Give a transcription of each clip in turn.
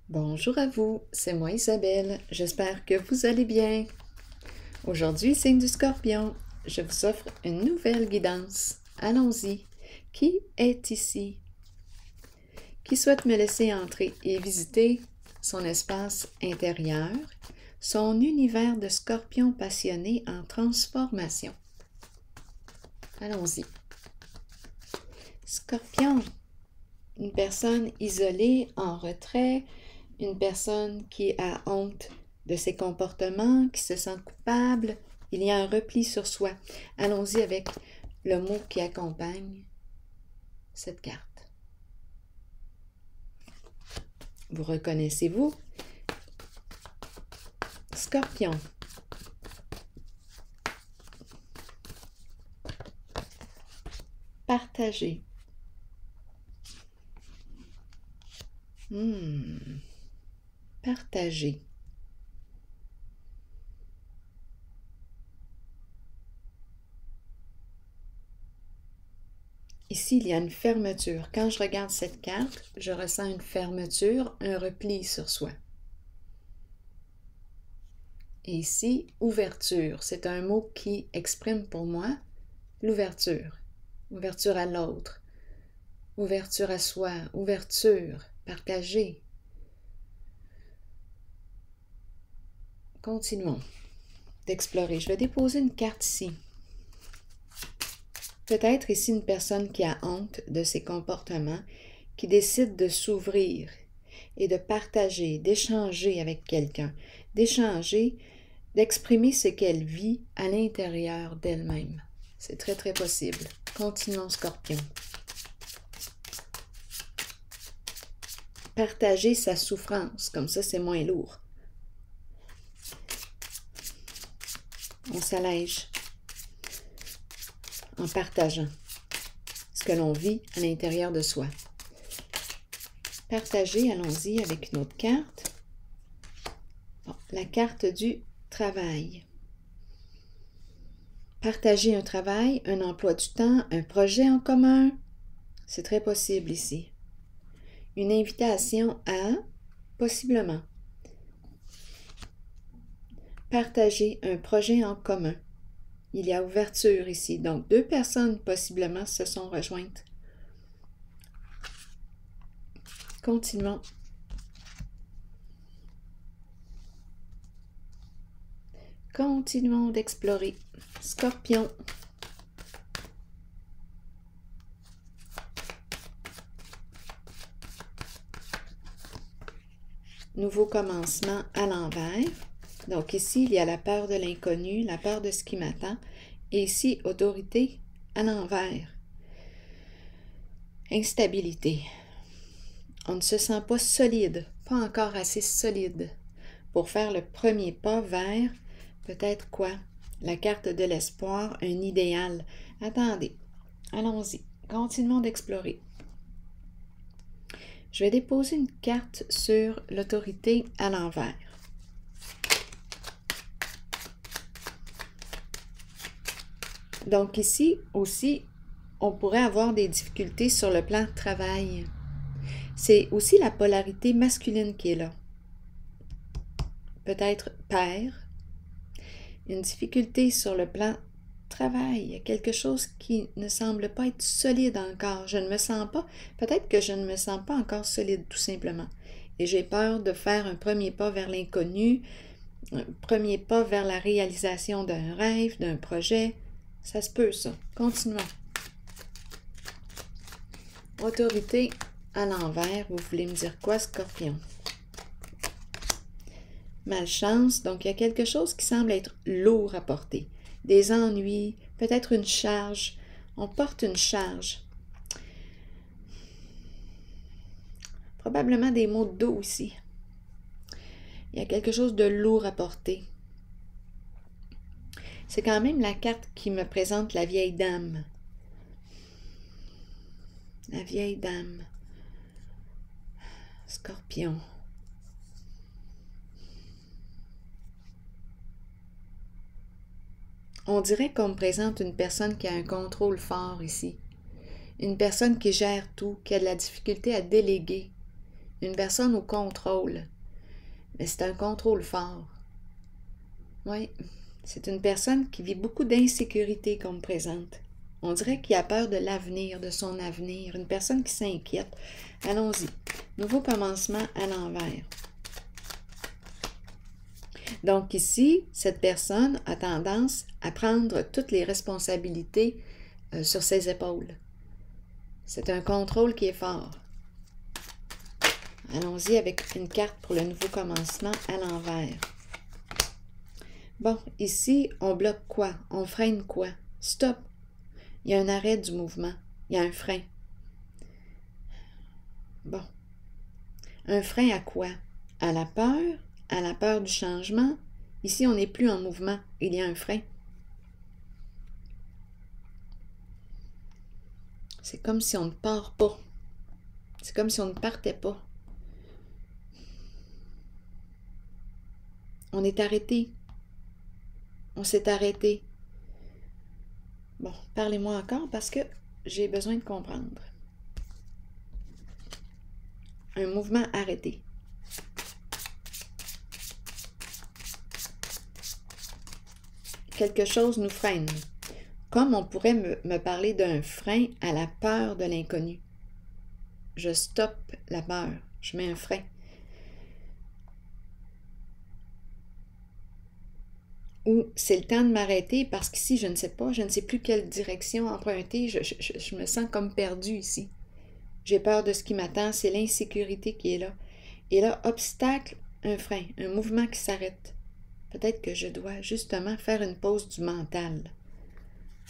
Bonjour à vous, c'est moi Isabelle, j'espère que vous allez bien. Aujourd'hui, signe du Scorpion, je vous offre une nouvelle guidance. Allons-y. Qui est ici? Qui souhaite me laisser entrer et visiter son espace intérieur, son univers de Scorpion passionné en transformation? Allons-y. Scorpion, une personne isolée, en retrait, une personne qui a honte de ses comportements, qui se sent coupable. Il y a un repli sur soi. Allons-y avec le mot qui accompagne cette carte. Vous reconnaissez-vous? Scorpion. Partager. Partager. Ici, il y a une fermeture. Quand je regarde cette carte, je ressens une fermeture, un repli sur soi. Et ici, ouverture. C'est un mot qui exprime pour moi l'ouverture. Ouverture à l'autre. Ouverture à soi. Ouverture. Partager. Continuons d'explorer. Je vais déposer une carte ici. Peut-être ici une personne qui a honte de ses comportements, qui décide de s'ouvrir et de partager, d'échanger avec quelqu'un, d'échanger, d'exprimer ce qu'elle vit à l'intérieur d'elle-même. C'est très, très possible. Continuons, Scorpion. Partager sa souffrance, comme ça c'est moins lourd. On s'allège en partageant ce que l'on vit à l'intérieur de soi. Partager, allons-y avec une autre carte. Bon, la carte du travail. Partager un travail, un emploi du temps, un projet en commun, c'est très possible ici. Une invitation à, possiblement, partager un projet en commun. Il y a ouverture ici, donc deux personnes possiblement se sont rejointes. Continuons. Continuons d'explorer. Scorpion. Nouveau commencement à l'envers. Donc ici, il y a la peur de l'inconnu, la peur de ce qui m'attend. Et ici, autorité à l'envers. Instabilité. On ne se sent pas solide, pas encore assez solide pour faire le premier pas vers peut-être quoi? La carte de l'espoir, un idéal. Attendez, allons-y, continuons d'explorer. Je vais déposer une carte sur l'autorité à l'envers. Donc ici aussi, on pourrait avoir des difficultés sur le plan travail. C'est aussi la polarité masculine qui est là. Peut-être père, une difficulté sur le plan travail, il y a quelque chose qui ne semble pas être solide encore. Je ne me sens pas, peut-être que je ne me sens pas encore solide tout simplement. Et j'ai peur de faire un premier pas vers l'inconnu, un premier pas vers la réalisation d'un rêve, d'un projet. Ça se peut ça. Continuons. Autorité à l'envers, vous voulez me dire quoi, Scorpion? Malchance, donc il y a quelque chose qui semble être lourd à porter. Des ennuis, peut-être une charge. On porte une charge. Probablement des maux de dos aussi. Il y a quelque chose de lourd à porter. C'est quand même la carte qui me présente la vieille dame. La vieille dame. Scorpion. On dirait qu'on me présente une personne qui a un contrôle fort ici. Une personne qui gère tout, qui a de la difficulté à déléguer. Une personne au contrôle. Mais c'est un contrôle fort. Oui, c'est une personne qui vit beaucoup d'insécurité qu'on me présente. On dirait qu'il a peur de l'avenir, de son avenir. Une personne qui s'inquiète. Allons-y. Nouveau commencement à l'envers. Donc ici, cette personne a tendance à prendre toutes les responsabilités sur ses épaules. C'est un contrôle qui est fort. Allons-y avec une carte pour le nouveau commencement à l'envers. Bon, ici, on bloque quoi? On freine quoi? Stop! Il y a un arrêt du mouvement. Il y a un frein. Bon. Un frein à quoi? À la peur? À la peur du changement? Ici, on n'est plus en mouvement. Il y a un frein. C'est comme si on ne part pas. C'est comme si on ne partait pas. On est arrêté. On s'est arrêté. Bon, parlez-moi encore parce que j'ai besoin de comprendre. Un mouvement arrêté. Quelque chose nous freine. Comme on pourrait me parler d'un frein à la peur de l'inconnu. Je stoppe la peur. Je mets un frein. Ou c'est le temps de m'arrêter parce qu'ici, je ne sais pas, je ne sais plus quelle direction emprunter. Je me sens comme perdue ici. J'ai peur de ce qui m'attend. C'est l'insécurité qui est là. Et là, obstacle, un frein, un mouvement qui s'arrête. Peut-être que je dois justement faire une pause du mental.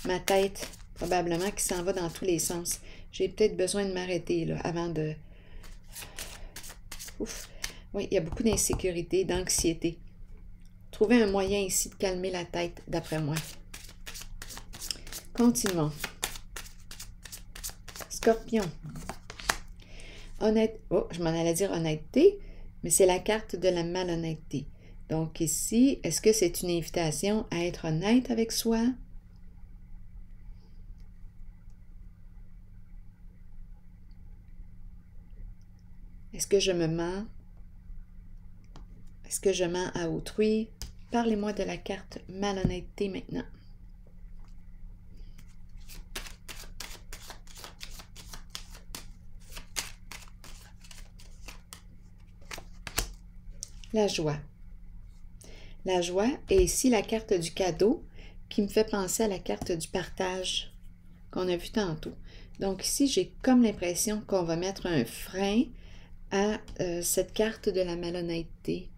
Ma tête, probablement, qui s'en va dans tous les sens. J'ai peut-être besoin de m'arrêter là, avant de... Ouf! Oui, il y a beaucoup d'insécurité, d'anxiété. Trouver un moyen ici de calmer la tête, d'après moi. Continuons. Scorpion. Oh, je m'en allais dire honnêteté, mais c'est la carte de la malhonnêteté. Donc ici, est-ce que c'est une invitation à être honnête avec soi? Est-ce que je me mens? Est-ce que je mens à autrui? Parlez-moi de la carte malhonnêteté maintenant. La joie. La joie est ici la carte du cadeau qui me fait penser à la carte du partage qu'on a vu tantôt. Donc ici, j'ai comme l'impression qu'on va mettre un frein à cette carte de la malhonnêteté.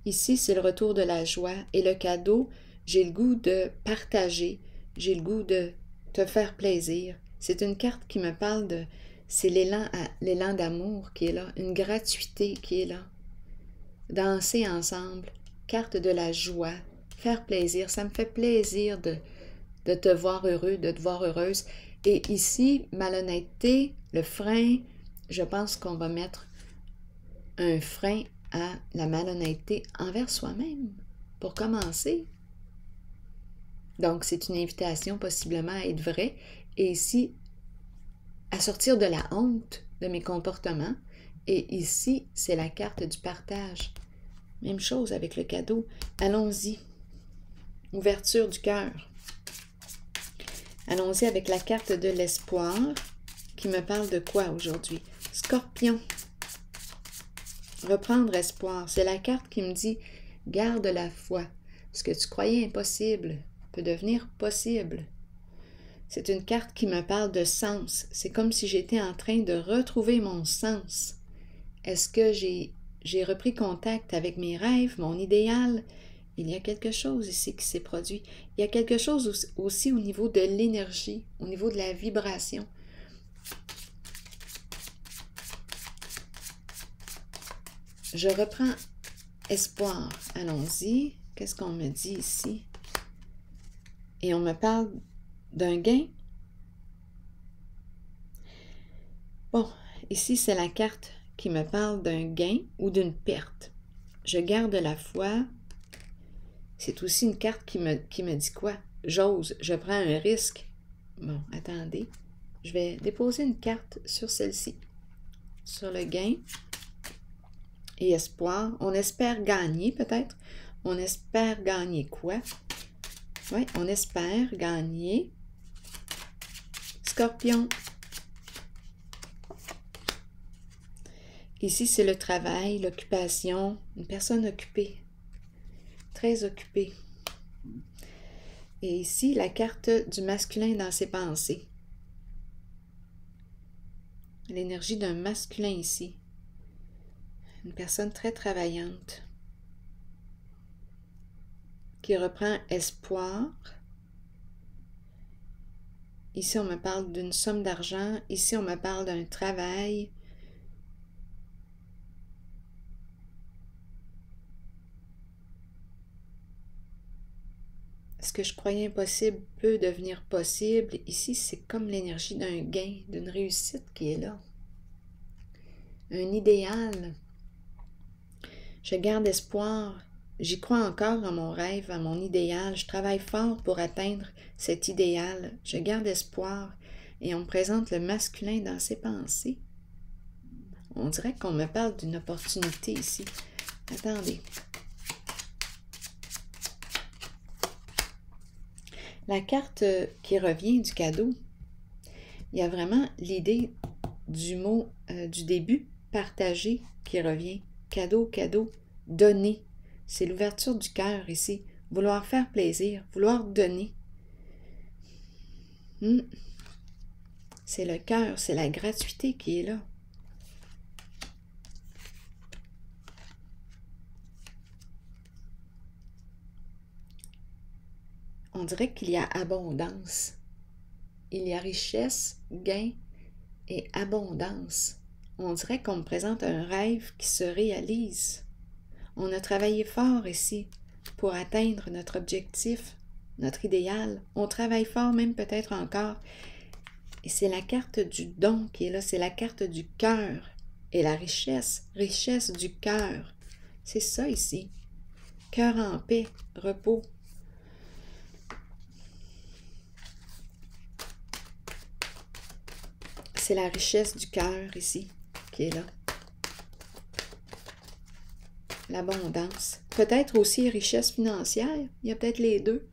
Ici, c'est le retour de la joie et le cadeau, j'ai le goût de partager, j'ai le goût de te faire plaisir. C'est une carte qui me parle de... C'est l'élan d'amour qui est là, une gratuité qui est là. Danser ensemble, carte de la joie, faire plaisir. Ça me fait plaisir de te voir heureux, de te voir heureuse. Et ici, malhonnêteté, le frein, je pense qu'on va mettre un frein à la malhonnêteté envers soi-même, pour commencer. Donc, c'est une invitation possiblement à être vrai, et ici, à sortir de la honte de mes comportements, et ici, c'est la carte du partage. Même chose avec le cadeau. Allons-y. Ouverture du cœur. Allons-y avec la carte de l'espoir, qui me parle de quoi aujourd'hui? Scorpion. Reprendre espoir, c'est la carte qui me dit « Garde la foi. Ce que tu croyais impossible peut devenir possible. » C'est une carte qui me parle de sens. C'est comme si j'étais en train de retrouver mon sens. Est-ce que j'ai repris contact avec mes rêves, mon idéal? Il y a quelque chose ici qui s'est produit. Il y a quelque chose aussi au niveau de l'énergie, au niveau de la vibration. Je reprends espoir. Allons-y. Qu'est-ce qu'on me dit ici? Et on me parle d'un gain. Bon, ici, c'est la carte qui me parle d'un gain ou d'une perte. Je garde la foi. C'est aussi une carte qui me dit quoi? J'ose, je prends un risque. Bon, attendez. Je vais déposer une carte sur celle-ci. Sur le gain. et espoir. On espère gagner peut-être. On espère gagner quoi? Oui, on espère gagner. Scorpion. Ici, c'est le travail, l'occupation. Une personne occupée. Très occupée. Et ici, la carte du masculin dans ses pensées. L'énergie d'un masculin ici. Une personne très travaillante. Qui reprend espoir. Ici, on me parle d'une somme d'argent. Ici, on me parle d'un travail. Ce que je croyais impossible peut devenir possible. Ici, c'est comme l'énergie d'un gain, d'une réussite qui est là. Un idéal. Je garde espoir. J'y crois encore à mon rêve, à mon idéal. Je travaille fort pour atteindre cet idéal. Je garde espoir. Et on me présente le masculin dans ses pensées. On dirait qu'on me parle d'une opportunité ici. Attendez. La carte qui revient du cadeau, il y a vraiment l'idée du mot du début, partager, qui revient. Cadeau, cadeau, donner. C'est l'ouverture du cœur ici. Vouloir faire plaisir, vouloir donner. C'est le cœur, c'est la gratuité qui est là. On dirait qu'il y a abondance. Il y a richesse, gain et abondance. On dirait qu'on me présente un rêve qui se réalise. On a travaillé fort ici pour atteindre notre objectif, notre idéal. On travaille fort même peut-être encore. Et c'est la carte du don qui est là, c'est la carte du cœur. Et la richesse, richesse du cœur. C'est ça ici. Cœur en paix, repos. C'est la richesse du cœur ici qui est là. L'abondance. Peut-être aussi richesse financière. Il y a peut-être les deux.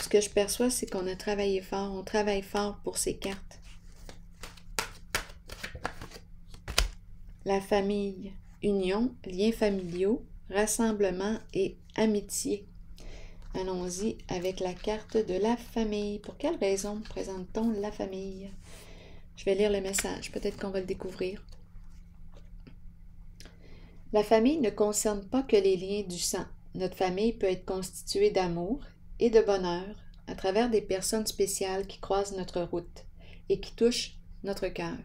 Ce que je perçois, c'est qu'on a travaillé fort. On travaille fort pour ces cartes. La famille. Union, liens familiaux, rassemblement et amitié. Allons-y avec la carte de la famille. Pour quelle raison présente-t-on la famille? Je vais lire le message. Peut-être qu'on va le découvrir. La famille ne concerne pas que les liens du sang. Notre famille peut être constituée d'amour et de bonheur à travers des personnes spéciales qui croisent notre route et qui touchent notre cœur.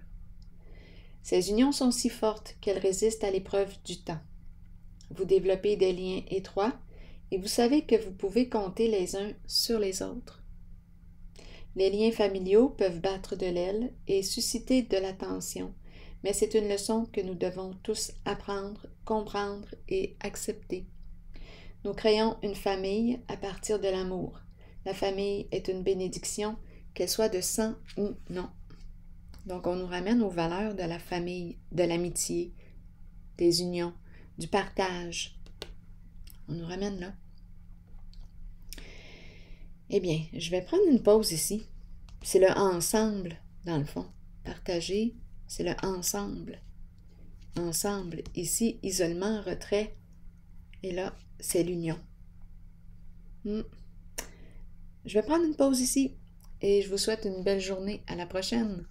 Ces unions sont si fortes qu'elles résistent à l'épreuve du temps. Vous développez des liens étroits et vous savez que vous pouvez compter les uns sur les autres. Les liens familiaux peuvent battre de l'aile et susciter de l'attention, mais c'est une leçon que nous devons tous apprendre, comprendre et accepter. Nous créons une famille à partir de l'amour. La famille est une bénédiction, qu'elle soit de sang ou non. Donc, on nous ramène aux valeurs de la famille, de l'amitié, des unions, du partage. On nous ramène là. Eh bien, je vais prendre une pause ici. C'est le ensemble, dans le fond. Partager, c'est le ensemble. Ensemble. Ici, isolement, retrait. Et là, c'est l'union. Je vais prendre une pause ici et je vous souhaite une belle journée. À la prochaine.